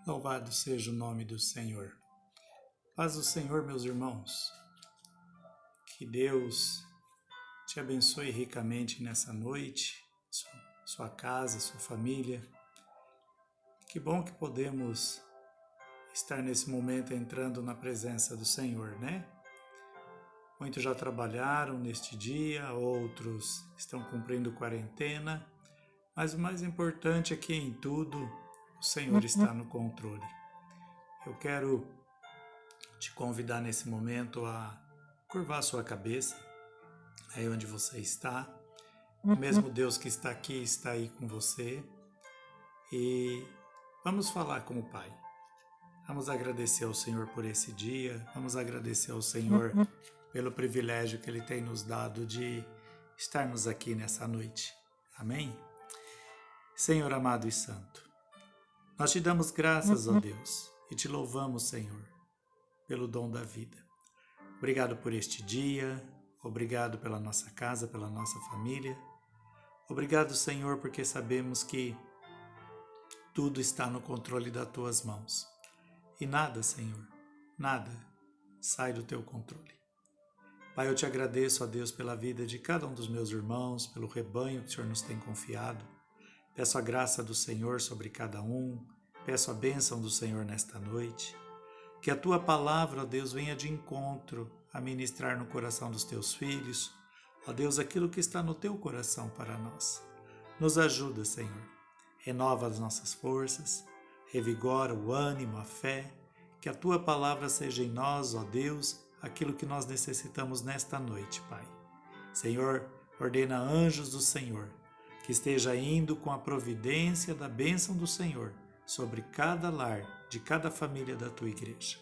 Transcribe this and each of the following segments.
Louvado seja o nome do Senhor. Paz do Senhor, meus irmãos. Que Deus te abençoe ricamente nessa noite, sua casa, sua família. Que bom que podemos estar nesse momento entrando na presença do Senhor, né? Muitos já trabalharam neste dia, outros estão cumprindo quarentena, mas o mais importante é que em tudo o Senhor está no controle. Eu quero te convidar nesse momento a curvar sua cabeça, aí onde você está. O mesmo Deus que está aqui está aí com você. E vamos falar com o Pai. Vamos agradecer ao Senhor por esse dia. Vamos agradecer ao Senhor pelo privilégio que Ele tem nos dado de estarmos aqui nessa noite. Amém? Senhor amado e santo, nós te damos graças, ó Deus, e te louvamos, Senhor, pelo dom da vida. Obrigado por este dia, obrigado pela nossa casa, pela nossa família. Obrigado, Senhor, porque sabemos que tudo está no controle das tuas mãos. E nada, Senhor, nada sai do teu controle. Pai, eu te agradeço, ó Deus, pela vida de cada um dos meus irmãos, pelo rebanho que o Senhor nos tem confiado. Peço a graça do Senhor sobre cada um, peço a bênção do Senhor nesta noite. Que a tua palavra, ó Deus, venha de encontro a ministrar no coração dos teus filhos. Ó Deus, aquilo que está no teu coração para nós. Nos ajuda, Senhor. Renova as nossas forças, revigora o ânimo, a fé. Que a tua palavra seja em nós, ó Deus, aquilo que nós necessitamos nesta noite, Pai. Senhor, ordena anjos do Senhor, que esteja indo com a providência da bênção do Senhor sobre cada lar, de cada família da tua igreja.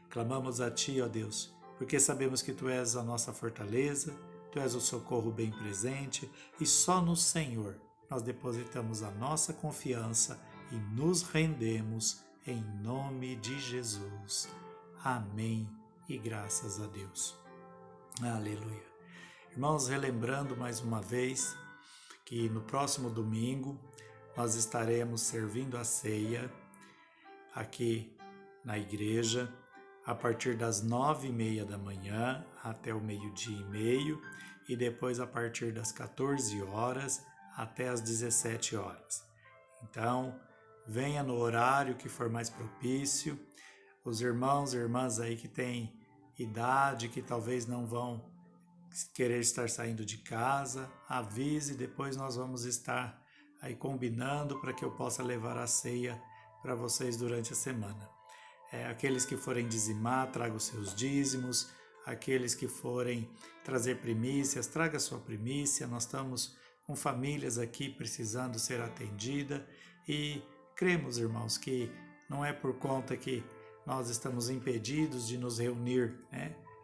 Clamamos a ti, ó Deus, porque sabemos que tu és a nossa fortaleza, tu és o socorro bem presente e só no Senhor nós depositamos a nossa confiança e nos rendemos em nome de Jesus. Amém e graças a Deus. Aleluia. Irmãos, relembrando mais uma vez que no próximo domingo nós estaremos servindo a ceia aqui na igreja a partir das 9h30 da manhã até o 12h30 e depois a partir das 14 horas até as 17 horas. Então, venha no horário que for mais propício. Os irmãos e irmãs aí que têm idade, que talvez não vão querer estar saindo de casa, avise, depois nós vamos estar aí combinando para que eu possa levar a ceia para vocês durante a semana. Aqueles que forem dizimar, traga os seus dízimos. Aqueles que forem trazer primícias, traga a sua primícia. Nós estamos com famílias aqui precisando ser atendida e cremos, irmãos, que não é por conta que nós estamos impedidos de nos reunir,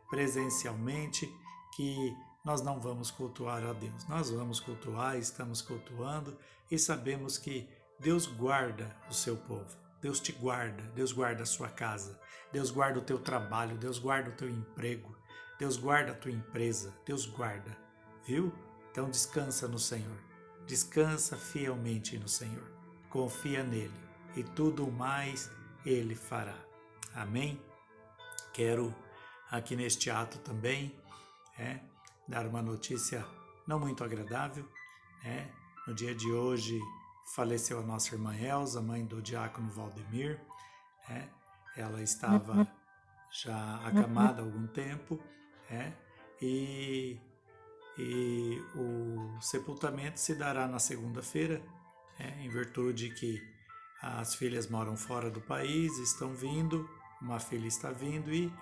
presencialmente, que nós não vamos cultuar a Deus. Nós vamos cultuar, estamos cultuando e sabemos que Deus guarda o seu povo. Deus te guarda, Deus guarda a sua casa, Deus guarda o teu trabalho, Deus guarda o teu emprego, Deus guarda a tua empresa, Deus guarda, viu? Então descansa no Senhor, descansa fielmente no Senhor, confia nele e tudo mais ele fará. Amém? Quero aqui neste ato também dar uma notícia não muito agradável. No dia de hoje faleceu a nossa irmã Elza, mãe do diácono Valdemir. Ela estava já acamada há algum tempo, e o sepultamento se dará na segunda-feira, em virtude que as filhas moram fora do país, estão vindo, uma filha está vindo e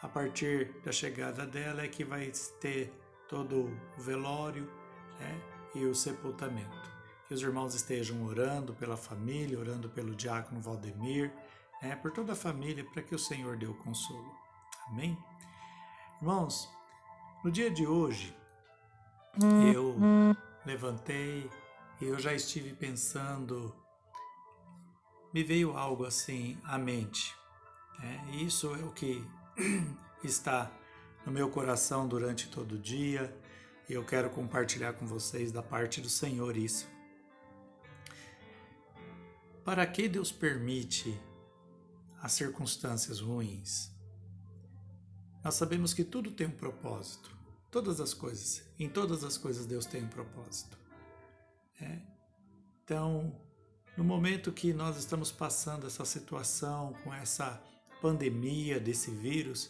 a partir da chegada dela é que vai ter todo o velório e o sepultamento. Que os irmãos estejam orando pela família, orando pelo diácono Valdemir, por toda a família, para que o Senhor dê o consolo. Amém? Irmãos, no dia de hoje, eu levantei e eu já estive pensando, me veio algo assim à mente. Isso é o que está no meu coração durante todo o dia e eu quero compartilhar com vocês da parte do Senhor isso. Para que Deus permite as circunstâncias ruins. Nós sabemos que tudo tem um propósito. Todas as coisas. Em todas as coisas Deus tem um propósito. Então, no momento que nós estamos passando essa situação, com essa pandemia desse vírus,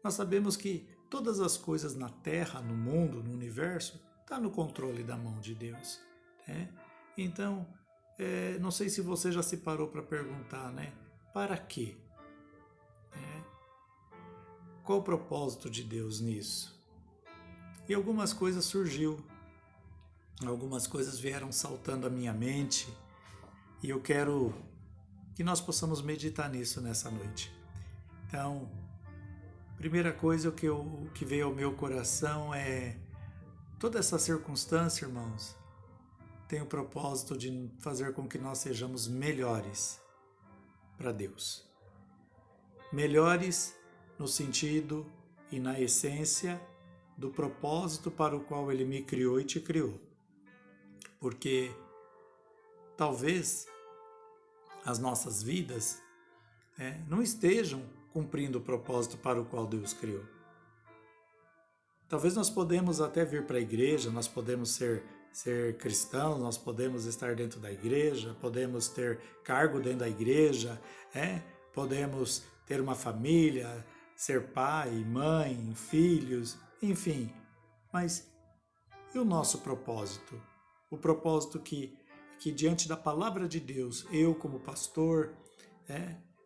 nós sabemos que todas as coisas na Terra, no mundo, no universo, está no controle da mão de Deus. Então, não sei se você já se parou para perguntar, para quê? Qual o propósito de Deus nisso? E algumas coisas surgiu, algumas coisas vieram saltando à minha mente, e eu quero que nós possamos meditar nisso nessa noite. Então, primeira coisa que veio ao meu coração é toda essa circunstância, irmãos, tem o propósito de fazer com que nós sejamos melhores para Deus. Melhores no sentido e na essência do propósito para o qual Ele me criou e te criou. Porque talvez as nossas vidas não estejam cumprindo o propósito para o qual Deus criou. Talvez nós podemos até vir para a igreja, nós podemos ser cristãos, nós podemos estar dentro da igreja, podemos ter cargo dentro da igreja, podemos ter uma família, ser pai, mãe, filhos, enfim. Mas e o nosso propósito? O propósito que diante da palavra de Deus, eu como pastor,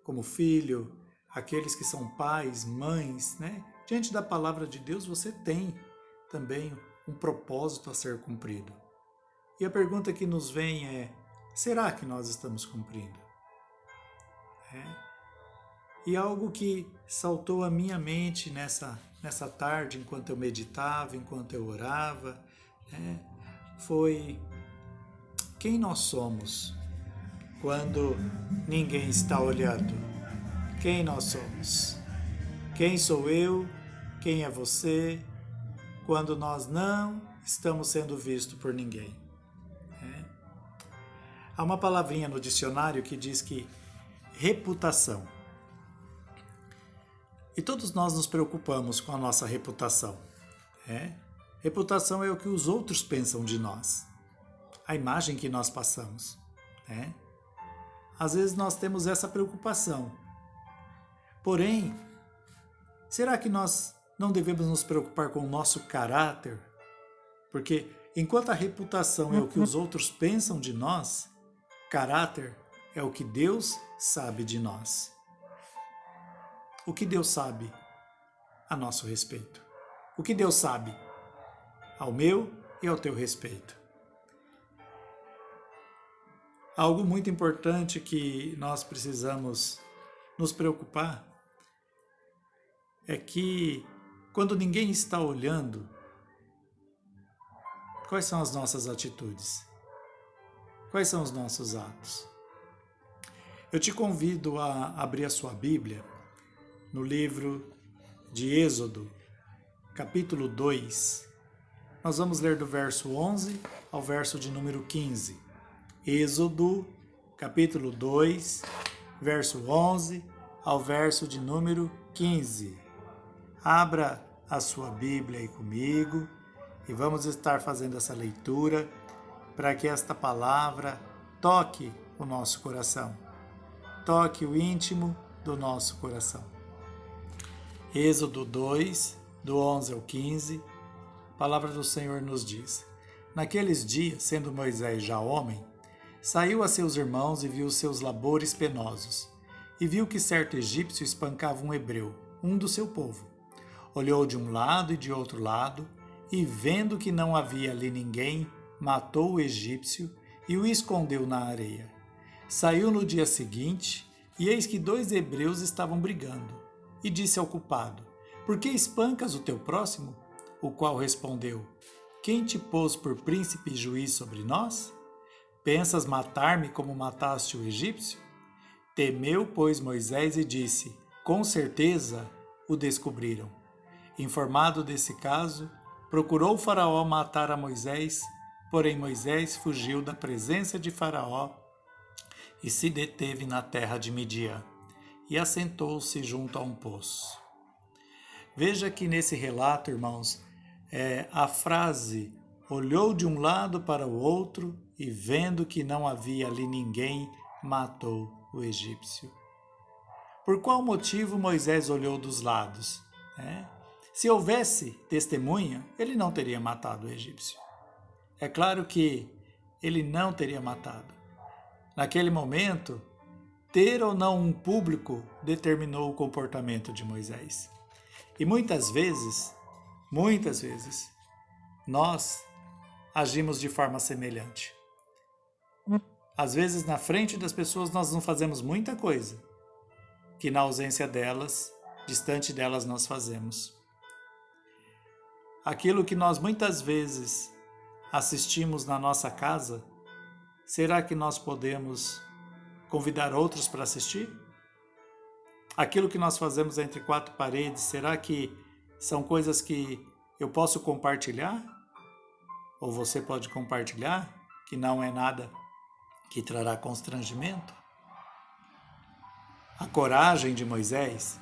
como filho, aqueles que são pais, mães, diante da palavra de Deus você tem também um propósito a ser cumprido. E a pergunta que nos vem é, será que nós estamos cumprindo? E algo que saltou à minha mente nessa tarde, enquanto eu meditava, enquanto eu orava, foi quem nós somos quando ninguém está olhando. Quem nós somos? Quem sou eu? Quem é você? Quando nós não estamos sendo vistos por ninguém. Há uma palavrinha no dicionário que diz que reputação. E todos nós nos preocupamos com a nossa reputação. Reputação é o que os outros pensam de nós. A imagem que nós passamos. Às vezes nós temos essa preocupação. Porém, será que nós não devemos nos preocupar com o nosso caráter? Porque enquanto a reputação é o que os outros pensam de nós, caráter é o que Deus sabe de nós. O que Deus sabe a nosso respeito? O que Deus sabe ao meu e ao teu respeito? Algo muito importante que nós precisamos nos preocupar é que quando ninguém está olhando, quais são as nossas atitudes? Quais são os nossos atos? Eu te convido a abrir a sua Bíblia no livro de Êxodo, capítulo 2. Nós vamos ler do verso 11 ao verso de número 15. Êxodo, capítulo 2, verso 11 ao verso de número 15. Abra a sua Bíblia aí comigo e vamos estar fazendo essa leitura para que esta palavra toque o nosso coração, toque o íntimo do nosso coração. Êxodo 2, do 11 ao 15, a palavra do Senhor nos diz: Naqueles dias, sendo Moisés já homem, saiu a seus irmãos e viu seus labores penosos, e viu que certo egípcio espancava um hebreu, um do seu povo. Olhou de um lado e de outro lado, e vendo que não havia ali ninguém, matou o egípcio e o escondeu na areia. Saiu no dia seguinte, e eis que 2 hebreus estavam brigando. E disse ao culpado: Por que espancas o teu próximo? O qual respondeu: Quem te pôs por príncipe e juiz sobre nós? Pensas matar-me como mataste o egípcio? Temeu, pois, Moisés e disse: Com certeza o descobriram. Informado desse caso, procurou Faraó matar a Moisés, porém Moisés fugiu da presença de Faraó e se deteve na terra de Midian. e assentou-se junto a um poço. Veja que nesse relato, irmãos, a frase olhou de um lado para o outro e, vendo que não havia ali ninguém, matou o egípcio. Por qual motivo Moisés olhou dos lados? Se houvesse testemunha, ele não teria matado o egípcio. É claro que ele não teria matado. Naquele momento, ter ou não um público determinou o comportamento de Moisés. E muitas vezes, nós agimos de forma semelhante. Às vezes, na frente das pessoas, nós não fazemos muita coisa que na ausência delas, distante delas, nós fazemos. Aquilo que nós muitas vezes assistimos na nossa casa, será que nós podemos convidar outros para assistir? Aquilo que nós fazemos entre quatro paredes, será que são coisas que eu posso compartilhar? Ou você pode compartilhar, que não é nada que trará constrangimento? A coragem de Moisés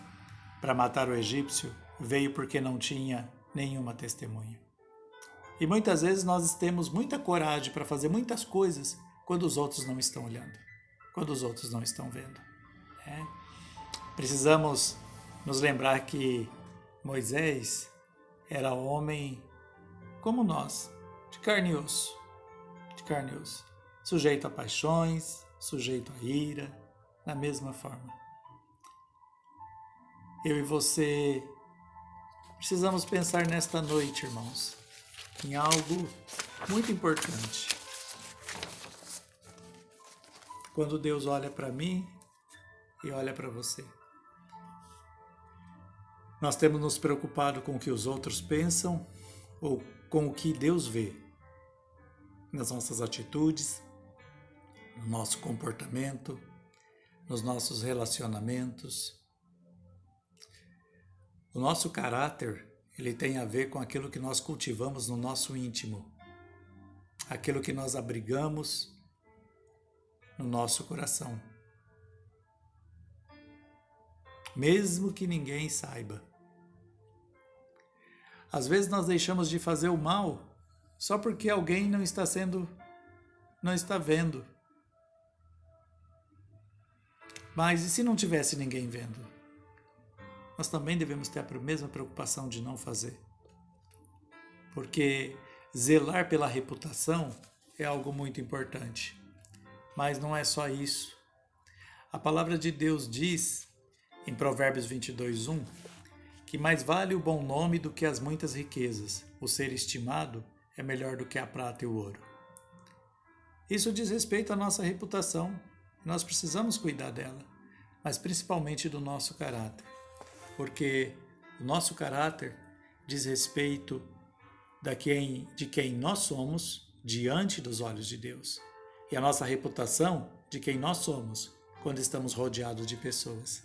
para matar o egípcio veio porque não tinha nenhuma testemunha. E muitas vezes nós temos muita coragem para fazer muitas coisas quando os outros não estão olhando, quando os outros não estão vendo. Precisamos nos lembrar que Moisés era homem como nós, de carne e osso, sujeito a paixões, sujeito a ira, da mesma forma. Eu e você precisamos pensar nesta noite, irmãos, em algo muito importante. Quando Deus olha para mim e olha para você, nós temos nos preocupado com o que os outros pensam ou com o que Deus vê nas nossas atitudes, no nosso comportamento, nos nossos relacionamentos. O nosso caráter, ele tem a ver com aquilo que nós cultivamos no nosso íntimo, aquilo que nós abrigamos no nosso coração, mesmo que ninguém saiba. Às vezes nós deixamos de fazer o mal só porque alguém não está vendo. Mas e se não tivesse ninguém vendo? Nós também devemos ter a mesma preocupação de não fazer. Porque zelar pela reputação é algo muito importante. Mas não é só isso. A palavra de Deus diz, em Provérbios 22:1, que mais vale o bom nome do que as muitas riquezas. O ser estimado é melhor do que a prata e o ouro. Isso diz respeito à nossa reputação. Nós precisamos cuidar dela, mas principalmente do nosso caráter. Porque o nosso caráter diz respeito de quem nós somos diante dos olhos de Deus. E a nossa reputação de quem nós somos quando estamos rodeados de pessoas.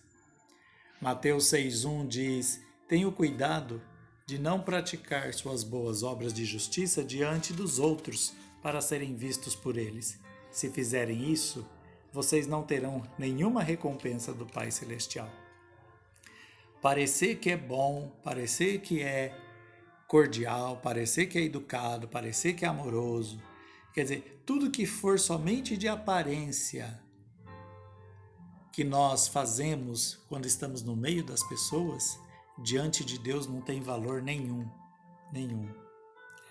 Mateus 6:1 diz: tenha cuidado de não praticar suas boas obras de justiça diante dos outros para serem vistos por eles. Se fizerem isso, vocês não terão nenhuma recompensa do Pai Celestial. Parecer que é bom, parecer que é cordial, parecer que é educado, parecer que é amoroso, quer dizer, tudo que for somente de aparência que nós fazemos quando estamos no meio das pessoas, diante de Deus não tem valor nenhum.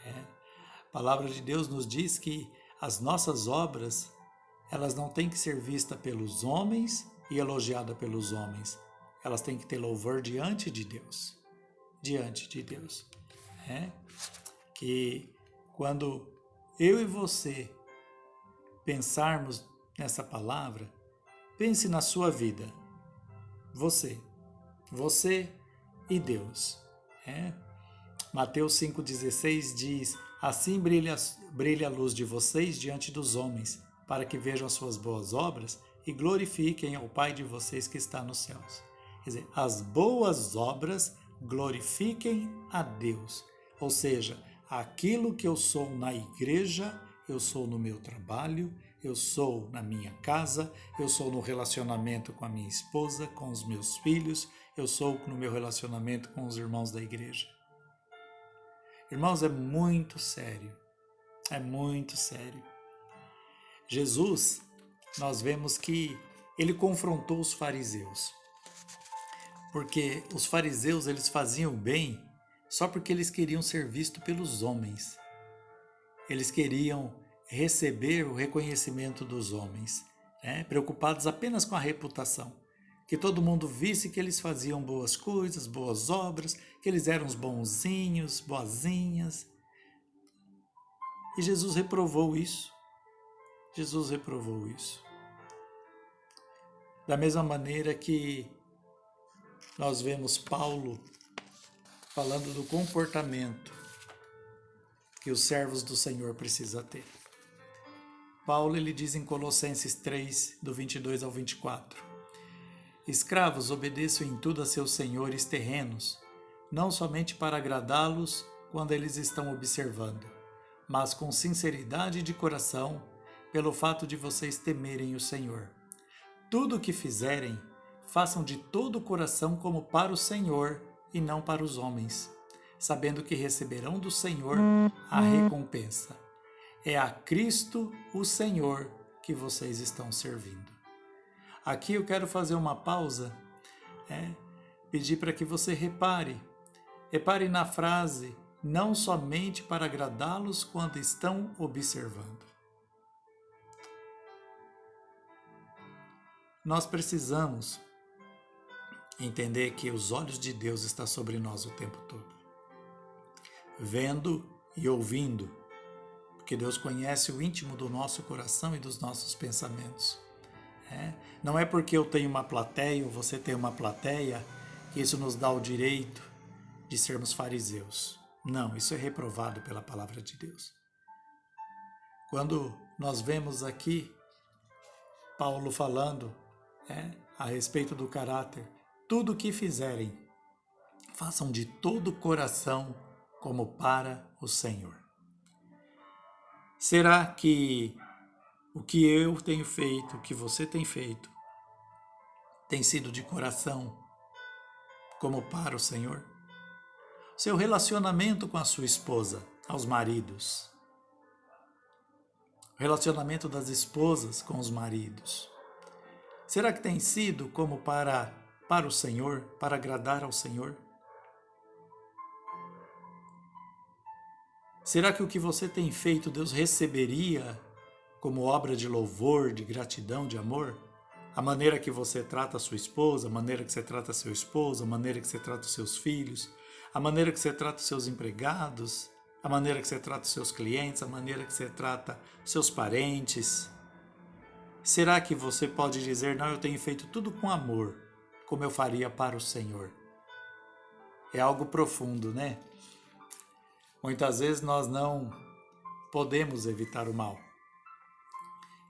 A palavra de Deus nos diz que as nossas obras, elas não têm que ser vistas pelos homens e elogiadas pelos homens. Elas têm que ter louvor diante de Deus. Que quando eu e você pensarmos nessa palavra, pense na sua vida. Você e Deus. Mateus 5,16 diz: assim brilha a luz de vocês diante dos homens, para que vejam as suas boas obras e glorifiquem ao Pai de vocês que está nos céus. Quer dizer, as boas obras glorifiquem a Deus. Ou seja, aquilo que eu sou na igreja, eu sou no meu trabalho, eu sou na minha casa, eu sou no relacionamento com a minha esposa, com os meus filhos, eu sou no meu relacionamento com os irmãos da igreja. Irmãos, é muito sério, é muito sério. Jesus, nós vemos que ele confrontou os fariseus, porque os fariseus eles faziam o bem só porque eles queriam ser vistos pelos homens. Eles queriam receber o reconhecimento dos homens, preocupados apenas com a reputação, que todo mundo visse que eles faziam boas coisas, boas obras, que eles eram os bonzinhos, boazinhas. E Jesus reprovou isso. Jesus reprovou isso. Da mesma maneira que nós vemos Paulo falando do comportamento que os servos do Senhor precisam ter. Paulo ele diz em Colossenses 3, do 22 ao 24: Escravos, obedeçam em tudo a seus senhores terrenos, não somente para agradá-los quando eles estão observando, mas com sinceridade de coração, pelo fato de vocês temerem o Senhor. Tudo o que fizerem, façam de todo o coração como para o Senhor e não para os homens, sabendo que receberão do Senhor a recompensa. É a Cristo, o Senhor, que vocês estão servindo. Aqui eu quero fazer uma pausa, pedir para que você repare na frase, não somente para agradá-los quando estão observando. Nós precisamos entender que os olhos de Deus estão sobre nós o tempo todo, vendo e ouvindo, porque Deus conhece o íntimo do nosso coração e dos nossos pensamentos. Não é porque eu tenho uma plateia ou você tem uma plateia que isso nos dá o direito de sermos fariseus. Não, isso é reprovado pela palavra de Deus. Quando nós vemos aqui Paulo falando a respeito do caráter, tudo o que fizerem, façam de todo o coração como para o Senhor. Será que o que eu tenho feito, o que você tem feito, tem sido de coração como para o Senhor? Seu relacionamento com a sua esposa, aos maridos. O relacionamento das esposas com os maridos. Será que tem sido como para o Senhor, para agradar ao Senhor? Será que o que você tem feito Deus receberia como obra de louvor, de gratidão, de amor? A maneira que você trata a sua esposa, a maneira que você trata seu esposo, a maneira que você trata os seus filhos, a maneira que você trata os seus empregados, a maneira que você trata os seus clientes, a maneira que você trata seus parentes. Será que você pode dizer, não, eu tenho feito tudo com amor, como eu faria para o Senhor? É algo profundo, né? Muitas vezes nós não podemos evitar o mal,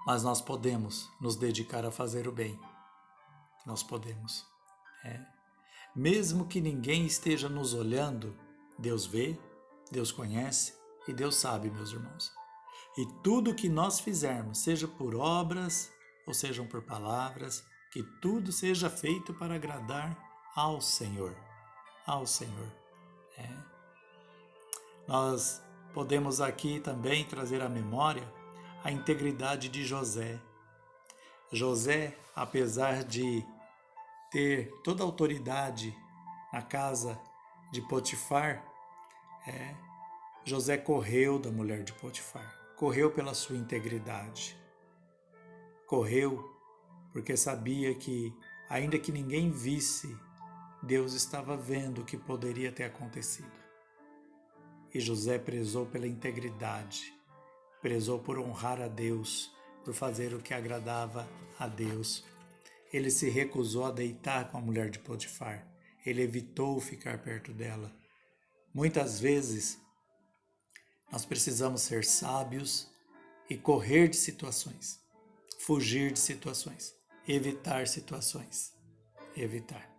mas nós podemos nos dedicar a fazer o bem. Nós podemos. Mesmo que ninguém esteja nos olhando, Deus vê, Deus conhece e Deus sabe, meus irmãos. E tudo que nós fizermos, seja por obras ou sejam por palavras, que tudo seja feito para agradar ao Senhor. Ao Senhor. Nós podemos aqui também trazer à memória a integridade de José. José, apesar de ter toda a autoridade na casa de Potifar, José correu da mulher de Potifar, correu pela sua integridade, correu porque sabia que, ainda que ninguém visse, Deus estava vendo o que poderia ter acontecido. E José prezou pela integridade, prezou por honrar a Deus, por fazer o que agradava a Deus. Ele se recusou a deitar com a mulher de Potifar, ele evitou ficar perto dela. Muitas vezes, nós precisamos ser sábios e correr de situações, fugir de situações, evitar situações, evitar.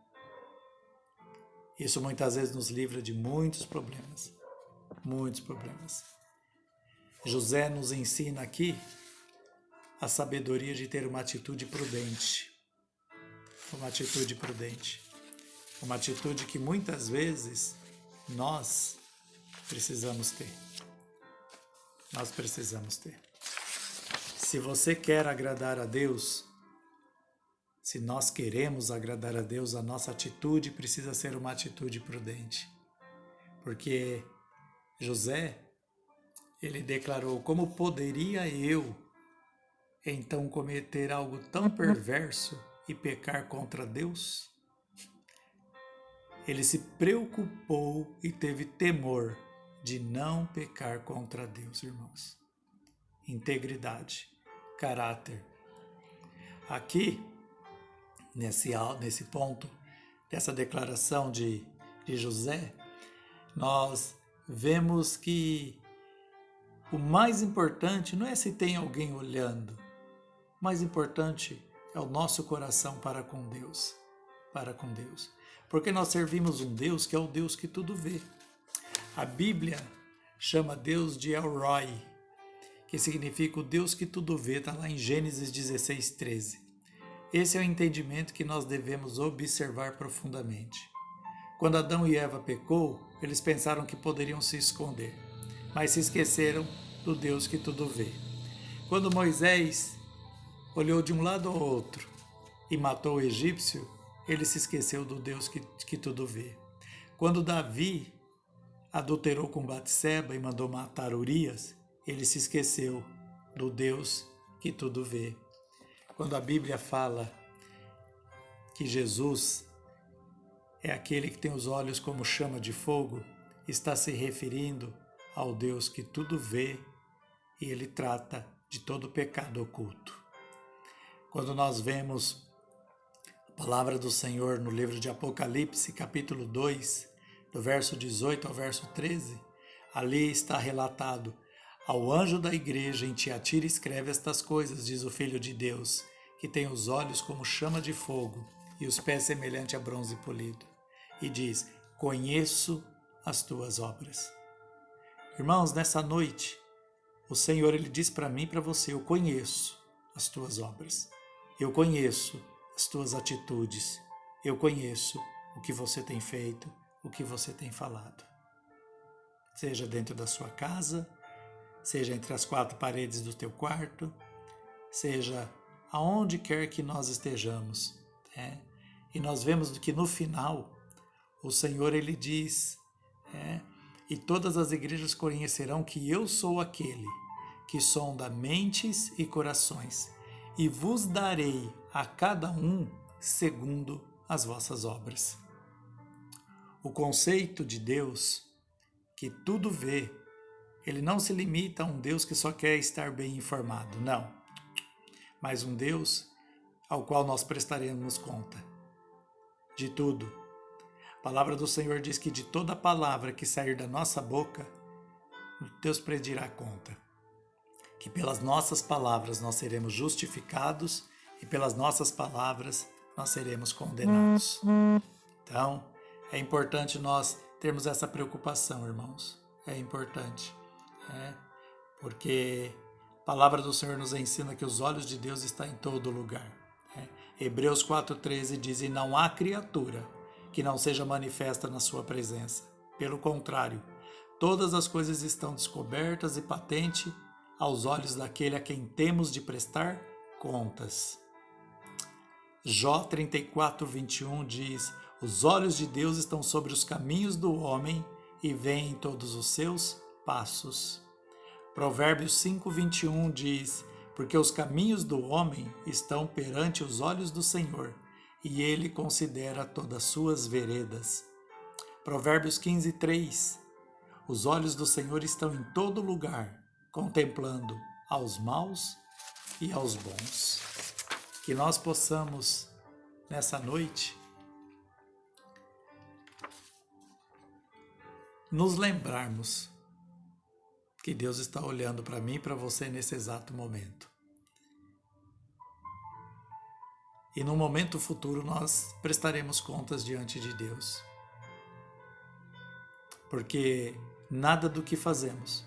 Isso muitas vezes nos livra de muitos problemas, muitos problemas. José nos ensina aqui a sabedoria de ter uma atitude prudente. Uma atitude prudente. Uma atitude que muitas vezes nós precisamos ter. Nós precisamos ter. Se você quer agradar a Deus, se nós queremos agradar a Deus, a nossa atitude precisa ser uma atitude prudente. Porque José, ele declarou: como poderia eu então cometer algo tão perverso e pecar contra Deus? Ele se preocupou e teve temor de não pecar contra Deus, irmãos. Integridade, caráter. Aqui, nesse ponto, dessa declaração de José, nós vemos que o mais importante não é se tem alguém olhando. O mais importante é o nosso coração para com Deus. Para com Deus. Porque nós servimos um Deus que é o Deus que tudo vê. A Bíblia chama Deus de El Roi, que significa o Deus que tudo vê, está lá em Gênesis 16:13. Esse é o entendimento que nós devemos observar profundamente. Quando Adão e Eva pecou, eles pensaram que poderiam se esconder, mas se esqueceram do Deus que tudo vê. Quando Moisés olhou de um lado ao outro e matou o egípcio, ele se esqueceu do Deus que tudo vê. Quando Davi adulterou com Batseba e mandou matar Urias, ele se esqueceu do Deus que tudo vê. Quando a Bíblia fala que Jesus é aquele que tem os olhos como chama de fogo, está se referindo ao Deus que tudo vê e ele trata de todo pecado oculto. Quando nós vemos a palavra do Senhor no livro de Apocalipse, capítulo 2, do verso 18 ao verso 13, ali está relatado: ao anjo da igreja em Tiatira escreve estas coisas, diz o Filho de Deus, que tem os olhos como chama de fogo e os pés semelhante a bronze polido. E diz: conheço as tuas obras. Irmãos, nessa noite, o Senhor ele diz para mim e para você: eu conheço as tuas obras. Eu conheço as tuas atitudes. Eu conheço o que você tem feito, o que você tem falado. Seja dentro da sua casa, seja entre as quatro paredes do teu quarto, seja aonde quer que nós estejamos. E nós vemos que no final, o Senhor ele diz, e todas as igrejas conhecerão que eu sou aquele que sonda mentes e corações, e vos darei a cada um segundo as vossas obras. O conceito de Deus, que tudo vê, ele não se limita a um Deus que só quer estar bem informado, não. Mas um Deus ao qual nós prestaremos conta de tudo. A palavra do Senhor diz que de toda palavra que sair da nossa boca, Deus pedirá conta. Que pelas nossas palavras nós seremos justificados e pelas nossas palavras nós seremos condenados. Então, é importante nós termos essa preocupação, irmãos. É importante. Porque a palavra do Senhor nos ensina que os olhos de Deus estão em todo lugar. Hebreus 4,13 diz: e não há criatura que não seja manifesta na sua presença. Pelo contrário, todas as coisas estão descobertas e patentes aos olhos daquele a quem temos de prestar contas. Jó 34:21 diz: os olhos de Deus estão sobre os caminhos do homem e veem todos os seus passos. Provérbios 5:21 diz: porque os caminhos do homem estão perante os olhos do Senhor, e ele considera todas as suas veredas. Provérbios 15:3: os olhos do Senhor estão em todo lugar, contemplando aos maus e aos bons. Que nós possamos, nessa noite, nos lembrarmos que Deus está olhando para mim e para você nesse exato momento. E no momento futuro nós prestaremos contas diante de Deus. Porque nada do que fazemos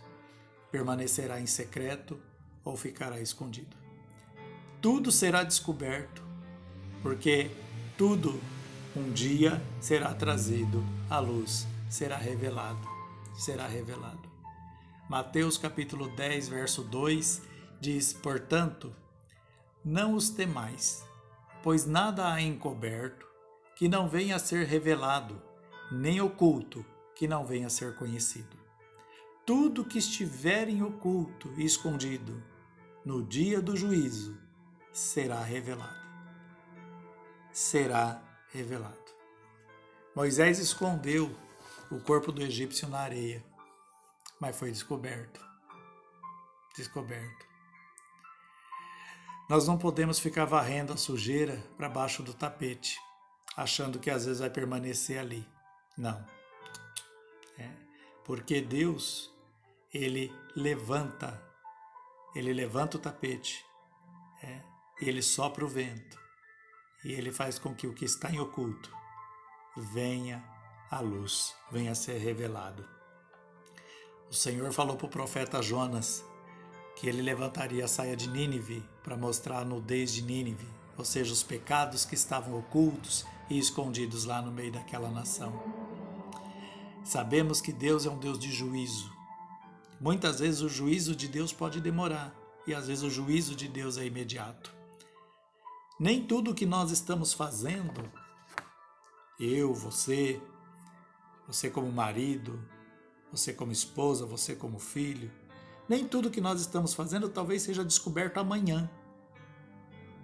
permanecerá em secreto ou ficará escondido. tudo será descoberto, porque tudo um dia será trazido à luz, será revelado. Mateus capítulo 10, verso 2 diz: portanto, não os temais, pois nada há encoberto que não venha a ser revelado, nem oculto que não venha a ser conhecido. Tudo que estiver em oculto e escondido, no dia do juízo, será revelado. Será revelado. Moisés escondeu o corpo do egípcio na areia, mas foi descoberto. Nós não podemos ficar varrendo a sujeira para baixo do tapete, achando que às vezes vai permanecer ali. Não. Porque Deus, Ele levanta o tapete, e Ele sopra o vento, e Ele faz com que o que está em oculto venha à luz, venha a ser revelado. O Senhor falou para o profeta Jonas que ele levantaria a saia de Nínive para mostrar a nudez de Nínive, ou seja, os pecados que estavam ocultos e escondidos lá no meio daquela nação. Sabemos que Deus é um Deus de juízo. Muitas vezes o juízo de Deus pode demorar, e às vezes o juízo de Deus é imediato. Nem tudo que nós estamos fazendo, eu, você como marido, você como esposa, você como filho, nem tudo que nós estamos fazendo talvez seja descoberto amanhã.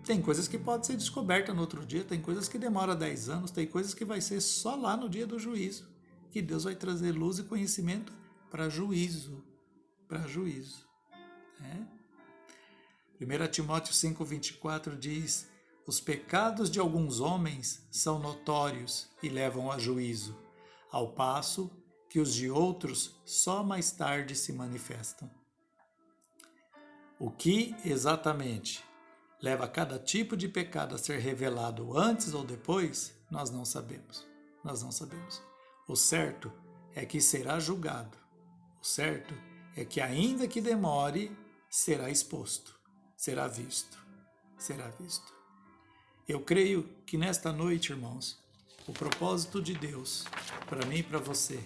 Tem coisas que podem ser descobertas no outro dia, tem coisas que demoram 10 anos, tem coisas que vai ser só lá no dia do juízo, que Deus vai trazer luz e conhecimento para juízo. 1 Timóteo 5,24 diz: os pecados de alguns homens são notórios e levam a juízo, ao passo que os de outros só mais tarde se manifestam. O que exatamente leva cada tipo de pecado a ser revelado antes ou depois, nós não sabemos. O certo é que será julgado. O certo é que, ainda que demore, será exposto, será visto. Eu creio que nesta noite, irmãos, o propósito de Deus, para mim e para você,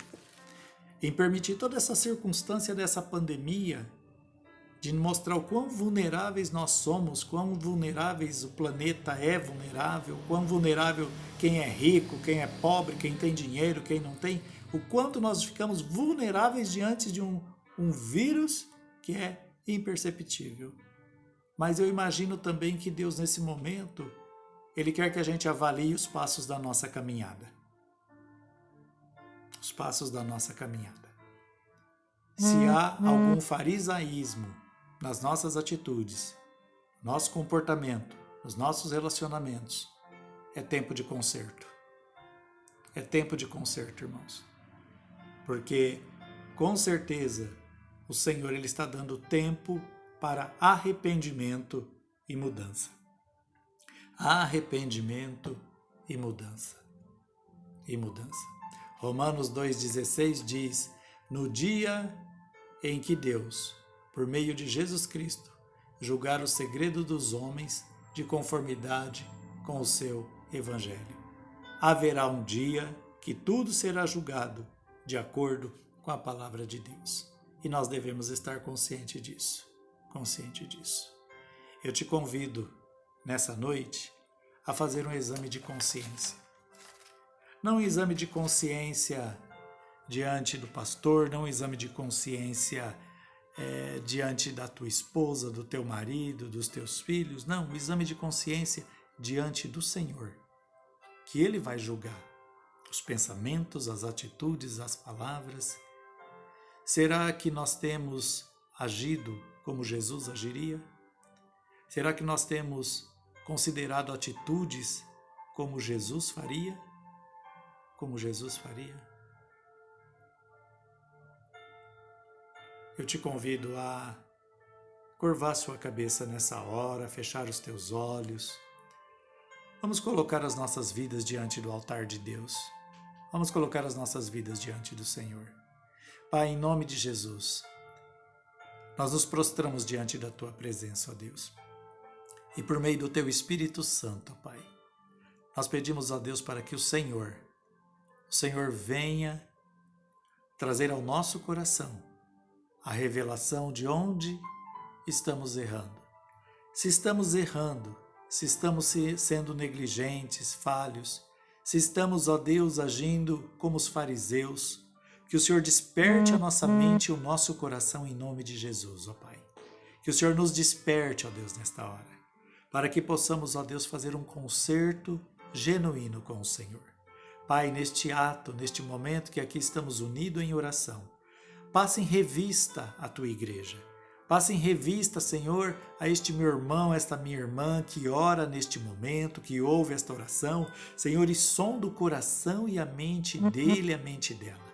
em permitir toda essa circunstância dessa pandemia, de mostrar o quão vulneráveis nós somos, quão vulneráveis o planeta é vulnerável, quão vulnerável quem é rico, quem é pobre, quem tem dinheiro, quem não tem, o quanto nós ficamos vulneráveis diante de um vírus que é imperceptível. Mas eu imagino também que Deus, nesse momento, Ele quer que a gente avalie os passos da nossa caminhada. Os passos da nossa caminhada. Se há algum farisaísmo nas nossas atitudes, nosso comportamento, nos nossos relacionamentos, é tempo de conserto. É tempo de conserto, irmãos. Porque, com certeza, o Senhor Ele está dando tempo para arrependimento e mudança. Arrependimento e mudança. Romanos 2,16 diz: no dia em que Deus, por meio de Jesus Cristo, julgar o segredo dos homens de conformidade com o seu Evangelho. Haverá um dia que tudo será julgado de acordo com a palavra de Deus. E nós devemos estar conscientes disso. Eu te convido, nessa noite, a fazer um exame de consciência. Não um exame de consciência diante do pastor, não um exame de consciência diante da tua esposa, do teu marido, dos teus filhos. Não, um exame de consciência diante do Senhor, que Ele vai julgar os pensamentos, as atitudes, as palavras. Será que nós temos agido como Jesus agiria? Será que nós temos considerado atitudes como Jesus faria? Eu te convido a curvar sua cabeça nessa hora, fechar os teus olhos. Vamos colocar as nossas vidas diante do altar de Deus. Vamos colocar as nossas vidas diante do Senhor. Pai, em nome de Jesus, nós nos prostramos diante da Tua presença, ó Deus. e por meio do Teu Espírito Santo, Pai. Nós pedimos a Deus para que o Senhor venha trazer ao nosso coração a revelação de onde estamos errando. Se estamos errando, se estamos sendo negligentes, falhos, se estamos, ó Deus, agindo como os fariseus, que o Senhor desperte a nossa mente e o nosso coração em nome de Jesus, ó Pai. Que o Senhor nos desperte, ó Deus, nesta hora, para que possamos, ó Deus, fazer um concerto genuíno com o Senhor. Pai, neste ato, neste momento que aqui estamos unidos em oração, passa em revista a Tua igreja. Passa em revista, Senhor, a este meu irmão, esta minha irmã que ora neste momento, que ouve esta oração. Senhor, e sonda o coração e a mente dele, a mente dela.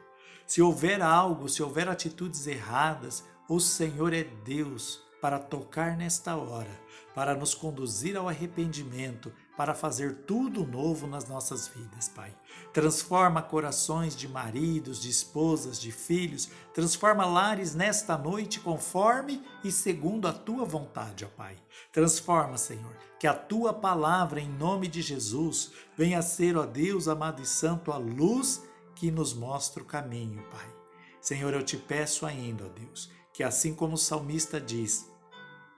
Se houver algo, se houver atitudes erradas, o Senhor é Deus para tocar nesta hora, para nos conduzir ao arrependimento, para fazer tudo novo nas nossas vidas, Pai. Transforma corações de maridos, de esposas, de filhos, transforma lares nesta noite conforme e segundo a Tua vontade, ó Pai. Transforma, Senhor, que a Tua palavra em nome de Jesus venha a ser, ó Deus amado e santo, a luz que nos mostra o caminho, Pai. Senhor, eu te peço ainda, ó Deus, que assim como o salmista diz,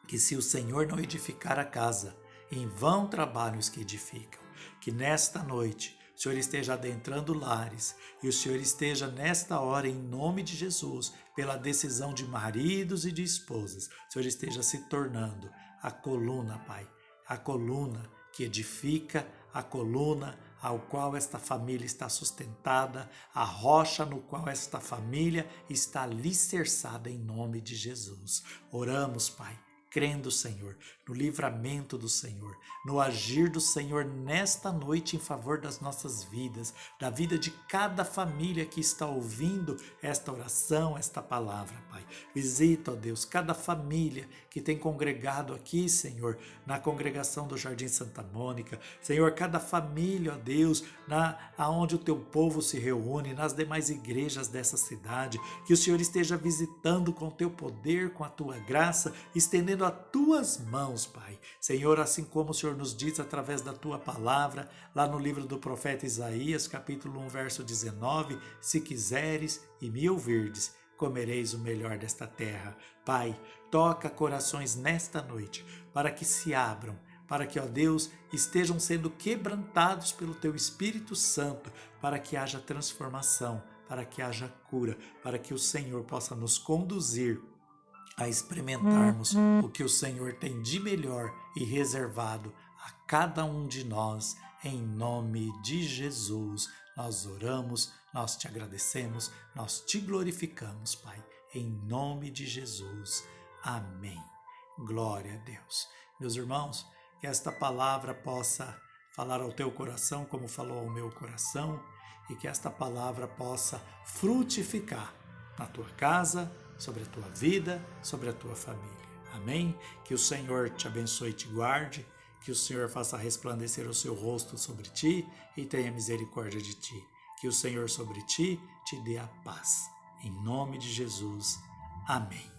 que se o Senhor não edificar a casa, em vão trabalham os que edificam. Que nesta noite o Senhor esteja adentrando lares e o Senhor esteja nesta hora, em nome de Jesus, pela decisão de maridos e de esposas, o Senhor esteja se tornando a coluna, Pai, a coluna que edifica, a coluna ao qual esta família está sustentada, a rocha no qual esta família está alicerçada em nome de Jesus. Oramos, Pai, crendo, Senhor, no livramento do Senhor, no agir do Senhor nesta noite em favor das nossas vidas, da vida de cada família que está ouvindo esta oração, esta palavra, Pai. Visita, ó Deus, cada família que tem congregado aqui, Senhor, na congregação do Jardim Santa Mônica. Senhor, cada família, ó Deus, aonde o Teu povo se reúne, nas demais igrejas dessa cidade, que o Senhor esteja visitando com o Teu poder, com a Tua graça, estendendo as Tuas mãos, Pai. Senhor, assim como o Senhor nos diz através da Tua palavra, lá no livro do profeta Isaías, capítulo 1, verso 19, se quiseres e me ouvirdes, comereis o melhor desta terra. Pai, toca corações nesta noite, para que se abram, para que, ó Deus, estejam sendo quebrantados pelo Teu Espírito Santo, para que haja transformação, para que haja cura, para que o Senhor possa nos conduzir a experimentarmos o que o Senhor tem de melhor e reservado a cada um de nós. Em nome de Jesus, nós oramos, nós te agradecemos, nós te glorificamos, Pai. Em nome de Jesus. Amém. Glória a Deus. Meus irmãos, que esta palavra possa falar ao teu coração como falou ao meu coração e que esta palavra possa frutificar na tua casa, sobre a tua vida, sobre a tua família. Amém? Que o Senhor te abençoe e te guarde, que o Senhor faça resplandecer o seu rosto sobre ti e tenha misericórdia de ti. Que o Senhor sobre ti te dê a paz. Em nome de Jesus. Amém.